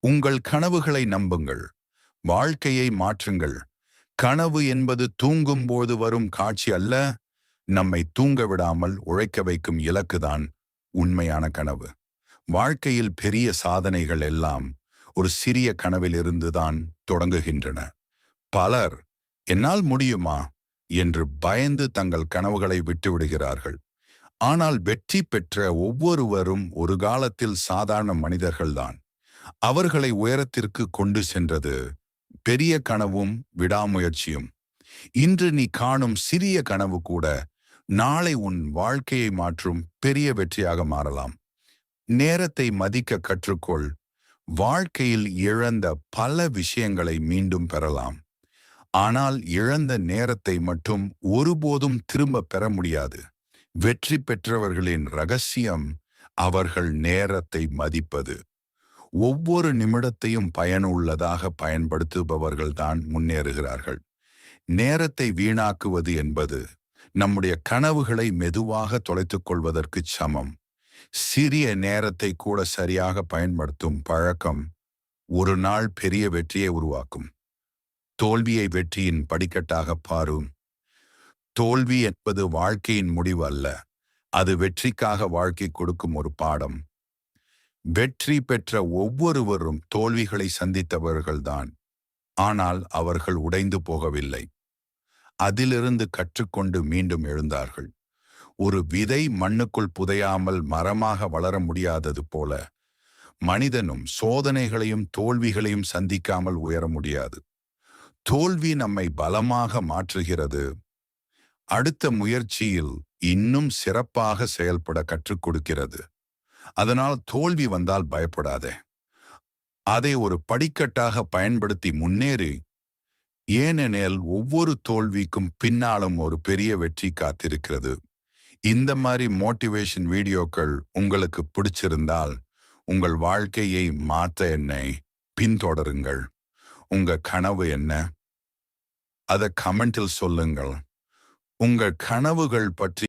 உங்கள் கனவுகளை நம்புங்கள். வாழ்க்கையை மாற்றுங்கள். கனவு என்பது தூங்கும்போது வரும் காட்சி அல்ல, நம்மை தூங்க விடாமல் உழைக்க வைக்கும் இலக்குதான் உண்மையான கனவு. வாழ்க்கையில் பெரிய சாதனைகள் எல்லாம் ஒரு சிறிய கனவிலிருந்துதான் தொடங்குகின்றன. பலர் என்னால் முடியுமா என்று பயந்து தங்கள் கனவுகளை விட்டுவிடுகிறார்கள். ஆனால் வெற்றி பெற்ற ஒவ்வொருவரும் ஒரு காலத்தில் சாதாரண மனிதர்கள்தான். அவர்களை உயரத்திற்கு கொண்டு சென்றது பெரிய கனவும் விடாமுயற்சியும். இன்று நீ காணும் சிறிய கனவு கூட நாளை உன் வாழ்க்கையை மாற்றும் பெரிய வெற்றியாக மாறலாம். நேரத்தை மதிக்க கற்றுக்கொள். வாழ்க்கையில் இழந்த பல விஷயங்களை மீண்டும் பெறலாம். ஆனால் இழந்த நேரத்தை மட்டும் ஒருபோதும் திரும்ப பெற முடியாது. வெற்றி பெற்றவர்களின் ரகசியம் அவர்கள் நேரத்தை மதிப்பது. ஒவ்வொரு நிமிடத்தையும் பயனுள்ளதாக பயன்படுத்துபவர்கள்தான் முன்னேறுகிறார்கள். நேரத்தை வீணாக்குவது என்பது நம்முடைய கனவுகளை மெதுவாக தொலைத்துக் கொள்வதற்கு சமம். சிறிய நேரத்தை கூட சரியாக பயன்படுத்தும் பழக்கம் ஒரு நாள் பெரிய வெற்றியை உருவாக்கும். தோல்வியை வெற்றியின் படிக்கட்டாக பாரும். தோல்வி என்பது வாழ்க்கையின் முடிவு அல்ல, அது வெற்றிக்காக வாழ்க்கை கொடுக்கும் ஒரு பாடம். வெற்றி பெற்ற ஒவ்வொருவரும் தோல்விகளை சந்தித்தவர்கள்தான். ஆனால் அவர்கள் உடைந்து போகவில்லை. அதிலிருந்து கற்றுக்கொண்டு மீண்டும் எழுந்தார்கள். ஒரு விதை மண்ணுக்குள் புதையாமல் மரமாக வளர முடியாதது போல மனிதனும் சோதனைகளையும் தோல்விகளையும் சந்திக்காமல் உயர முடியாது. தோல்வி நம்மை பலமாக மாற்றுகிறது. அடுத்த முயற்சியில் இன்னும் சிறப்பாக செயல்பட கற்றுக் கொடுக்கிறது. அதனால் தோல்வி வந்தால் பயப்படாதே. அதை ஒரு படிக்கட்டாக பயன்படுத்தி முன்னேறி. ஏனெனில் ஒவ்வொரு தோல்விக்கும் பின்னாலும் ஒரு பெரிய வெற்றி காத்திருக்கிறது. இந்த மாதிரி மோட்டிவேஷன் வீடியோக்கள் உங்களுக்கு பிடிச்சிருந்தால் உங்கள் வாழ்க்கையை மாற்ற என்னை பின்தொடருங்கள். உங்க கனவு என்ன? அதை கமெண்டில் சொல்லுங்கள். உங்கள் கனவுகள் பற்றி